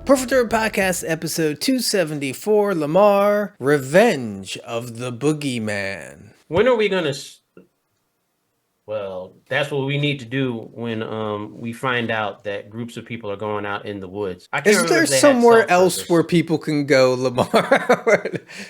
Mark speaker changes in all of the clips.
Speaker 1: Perfect Turd Podcast, episode 274, Lamar, Revenge of the Boogeyman.
Speaker 2: When are we gonna? Well, that's what we need to do when we find out that groups of people are going out in the woods. I can't
Speaker 1: Is
Speaker 2: remember
Speaker 1: there
Speaker 2: if they had
Speaker 1: somewhere
Speaker 2: cell
Speaker 1: else where
Speaker 2: service.
Speaker 1: people can go, Lamar?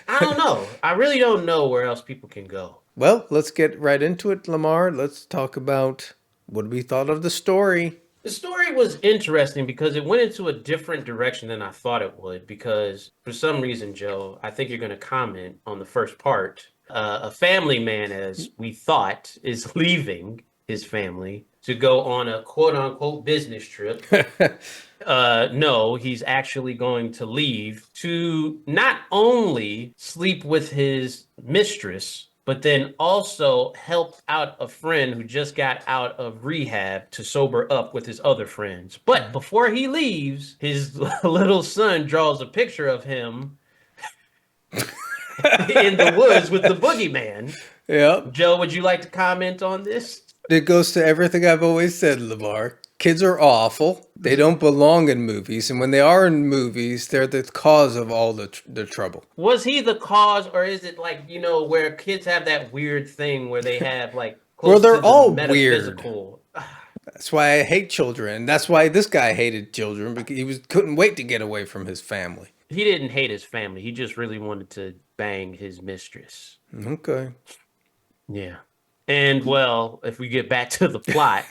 Speaker 2: I don't know. I really don't know where else people can go.
Speaker 1: Well, let's get right into it, Lamar. Let's talk about what we thought of the story.
Speaker 2: The story was interesting because it went into a different direction than I thought it would. Because for some reason, Joe, I think you're going to comment on the first part. A family man, as we thought, is leaving his family to go on a quote unquote business trip. No, he's actually going to leave to not only sleep with his mistress, but then also help out a friend who just got out of rehab to sober up with his other friends. But before he leaves, his little son draws a picture of him in the woods with the boogeyman.
Speaker 1: Yep.
Speaker 2: Joe, would you like to comment on this?
Speaker 1: It goes to everything I've always said, Lamar. Kids are awful. They don't belong in movies. And when they are in movies, they're the cause of all the trouble.
Speaker 2: Was he the cause, or is it like, where kids have that weird thing where they have like
Speaker 1: Well,
Speaker 2: close to
Speaker 1: they're
Speaker 2: the
Speaker 1: all weird.
Speaker 2: metaphysical?
Speaker 1: That's why I hate children. That's why this guy hated children, because he couldn't wait to get away from his family.
Speaker 2: He didn't hate his family. He just really wanted to bang his mistress.
Speaker 1: Okay.
Speaker 2: Yeah. And well, if we get back to the plot,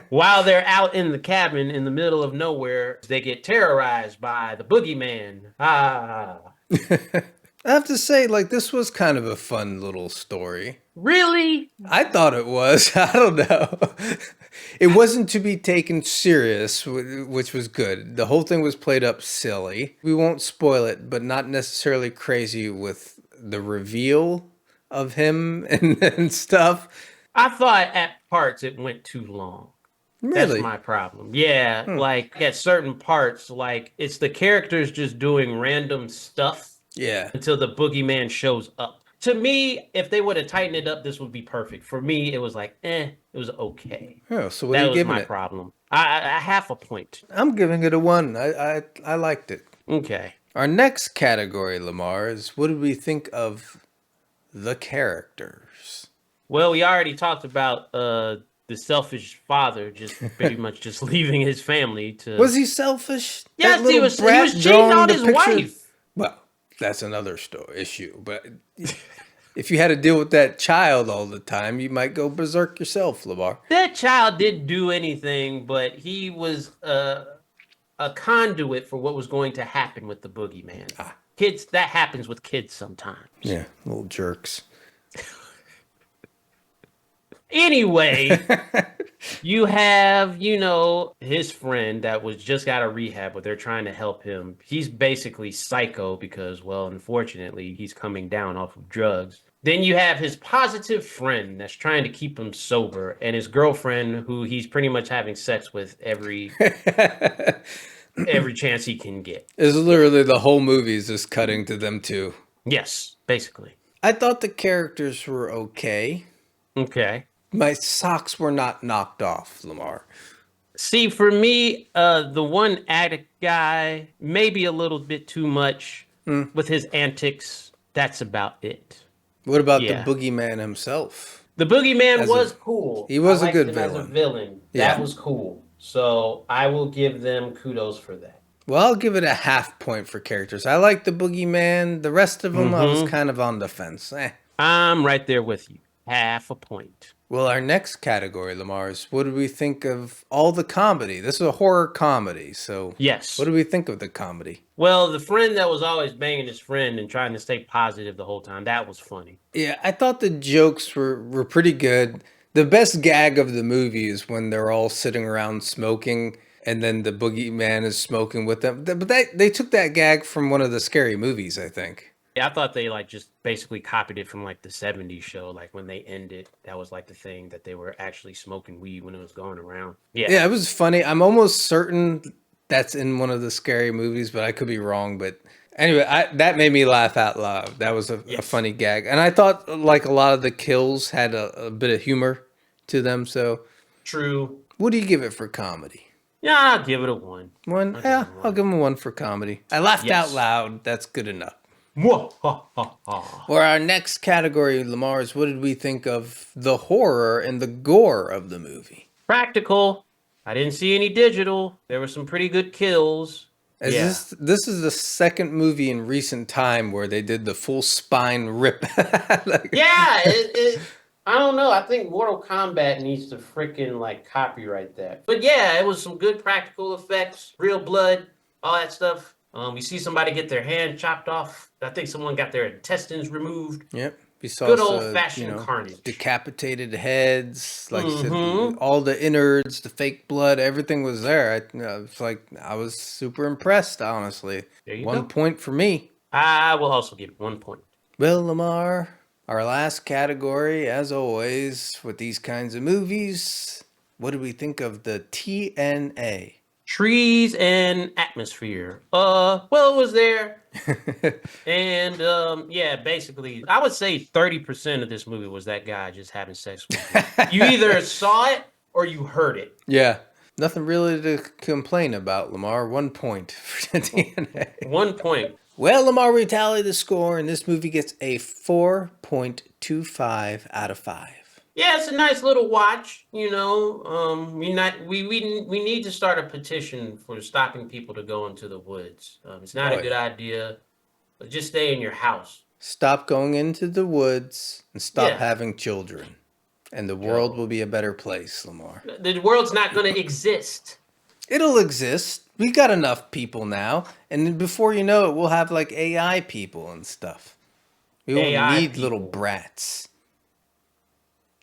Speaker 2: while they're out in the cabin in the middle of nowhere, they get terrorized by the boogeyman. Ah.
Speaker 1: I have to say, like, this was kind of a fun little story.
Speaker 2: Really?
Speaker 1: I thought it was. I don't know. It wasn't to be taken serious, which was good. The whole thing was played up silly. We won't spoil it, but not necessarily crazy with the reveal of him and stuff.
Speaker 2: I thought at parts it went too long. That's
Speaker 1: Really?
Speaker 2: my problem. Yeah, like at certain parts, like it's the characters just doing random stuff
Speaker 1: Yeah.
Speaker 2: until the boogeyman shows up. To me, if they would have tightened it up, this would be perfect. For me, it was like, it was okay.
Speaker 1: Oh, so what are
Speaker 2: That
Speaker 1: you
Speaker 2: was
Speaker 1: giving
Speaker 2: my
Speaker 1: it?
Speaker 2: problem. I half a point.
Speaker 1: I'm giving it a 1. I liked it.
Speaker 2: Okay.
Speaker 1: Our next category, Lamar, is what did we think of the characters?
Speaker 2: Well, we already talked about the selfish father just pretty much just leaving his family to.
Speaker 1: Was he selfish?
Speaker 2: Yes,
Speaker 1: That little
Speaker 2: he was
Speaker 1: brat
Speaker 2: cheating
Speaker 1: drawing
Speaker 2: on
Speaker 1: the
Speaker 2: his
Speaker 1: picture?
Speaker 2: wife.
Speaker 1: Well, that's another issue. But if you had to deal with that child all the time, you might go berserk yourself, Lamar.
Speaker 2: That child didn't do anything, but he was a conduit for what was going to happen with the boogeyman. Kids, that happens with kids sometimes.
Speaker 1: Yeah, little jerks.
Speaker 2: Anyway, you have, his friend that was just out of rehab, but they're trying to help him. He's basically psycho because, well, unfortunately, he's coming down off of drugs. Then you have his positive friend that's trying to keep him sober, and his girlfriend who he's pretty much having sex with every chance he can get.
Speaker 1: It's literally the whole movie is just cutting to them two.
Speaker 2: Yes, basically.
Speaker 1: I thought the characters were okay.
Speaker 2: Okay.
Speaker 1: My socks were not knocked off, Lamar.
Speaker 2: See, for me, the one addict guy, maybe a little bit too much with his antics. That's about it.
Speaker 1: What about
Speaker 2: Yeah.
Speaker 1: the boogeyman himself?
Speaker 2: The boogeyman was cool.
Speaker 1: He was
Speaker 2: I
Speaker 1: a good
Speaker 2: liked him as a
Speaker 1: villain.
Speaker 2: villain.
Speaker 1: Yeah.
Speaker 2: That was cool. So I will give them kudos for that.
Speaker 1: Well, I'll give it a half point for characters. I like the boogeyman. The rest of them, I was kind of on the fence.
Speaker 2: I'm right there with you. Half a point.
Speaker 1: Well, our next category, Lamar, is what did we think of all the comedy? This is a horror comedy, so
Speaker 2: Yes.
Speaker 1: what did we think of the comedy?
Speaker 2: Well, the friend that was always banging his friend and trying to stay positive the whole time, that was funny.
Speaker 1: Yeah, I thought the jokes were pretty good. The best gag of the movie is when they're all sitting around smoking and then the boogeyman is smoking with them. But they took that gag from one of the scary movies, I think.
Speaker 2: Yeah, I thought they like just basically copied it from like the 70s show. Like when they ended, that was like the thing that they were actually smoking weed when it was going around.
Speaker 1: Yeah, it was funny. I'm almost certain that's in one of the scary movies, but I could be wrong. But anyway, that made me laugh out loud. That was a funny gag. And I thought like a lot of the kills had a bit of humor to them. So
Speaker 2: True.
Speaker 1: what do you give it for comedy?
Speaker 2: Yeah, I'll give it a 1.
Speaker 1: One,
Speaker 2: I'll give
Speaker 1: yeah,
Speaker 2: it a
Speaker 1: I'll
Speaker 2: 1.
Speaker 1: give him a 1 for comedy. I laughed out
Speaker 2: Yes.
Speaker 1: loud. That's good enough.
Speaker 2: Mwahaha.
Speaker 1: For our next category, Lamar's, what did we think of the horror and the gore of the movie?
Speaker 2: Practical. I didn't see any digital. There were some pretty good kills.
Speaker 1: Is
Speaker 2: Yeah.
Speaker 1: this is the second movie in recent time where they did the full spine rip. Like,
Speaker 2: Yeah, I don't know. I think Mortal Kombat needs to freaking like copyright that. But yeah, it was some good practical effects, real blood, all that stuff. We see somebody get their hand chopped off. I think someone got their intestines removed.
Speaker 1: yep. We saw
Speaker 2: Good old
Speaker 1: some,
Speaker 2: fashioned carnage.
Speaker 1: decapitated heads. Like you said,
Speaker 2: Mm-hmm.
Speaker 1: all the innards, the fake blood, everything was there. It's like I was super impressed, honestly.
Speaker 2: There you
Speaker 1: 1
Speaker 2: go.
Speaker 1: point for me.
Speaker 2: I will also give it 1 point.
Speaker 1: Well, Lamar, our last category, as always, with these kinds of movies, what do we think of the TNA?
Speaker 2: Trees and atmosphere. Well, it was there. And yeah, basically, I would say 30% of this movie was that guy just having sex with you. You either saw it or you heard it.
Speaker 1: Yeah, nothing really to complain about, Lamar. 1 point for the TNA.
Speaker 2: 1 point.
Speaker 1: Well, Lamar, we tally the score, and this movie gets a 4.25 out of 5.
Speaker 2: Yeah, it's a nice little watch. You know, we need to start a petition for stopping people to go into the woods. It's not
Speaker 1: Oh,
Speaker 2: a good idea. But just stay in your house.
Speaker 1: Stop going into the woods and stop
Speaker 2: Yeah.
Speaker 1: having children, and the world will be a better place, Lamar.
Speaker 2: The world's not going to exist.
Speaker 1: It'll exist. We got enough people now, and then before you know it, we'll have like AI people and stuff. We won't
Speaker 2: AI
Speaker 1: need little
Speaker 2: people.
Speaker 1: brats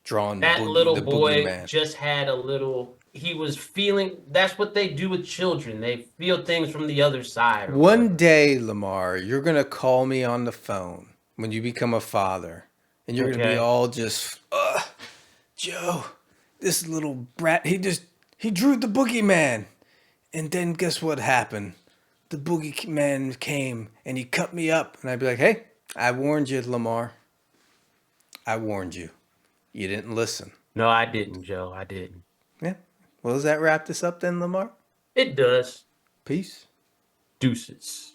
Speaker 1: drawing
Speaker 2: That little
Speaker 1: the
Speaker 2: boy
Speaker 1: boogeyman.
Speaker 2: just had a little. He was feeling. That's what they do with children. They feel things from the other side. or
Speaker 1: One
Speaker 2: whatever.
Speaker 1: day, Lamar, you're gonna call me on the phone when you become a father, and you're gonna be
Speaker 2: Okay.
Speaker 1: all just, Joe, this little brat, he drew the boogeyman, and then guess what happened? The boogeyman came and he cut me up, and I'd be like, hey, I warned you, Lamar. I warned you. You didn't listen.
Speaker 2: No, I didn't, Joe. I didn't.
Speaker 1: Yeah. Well, does that wrap this up then, Lamar?
Speaker 2: It does.
Speaker 1: Peace.
Speaker 2: Deuces.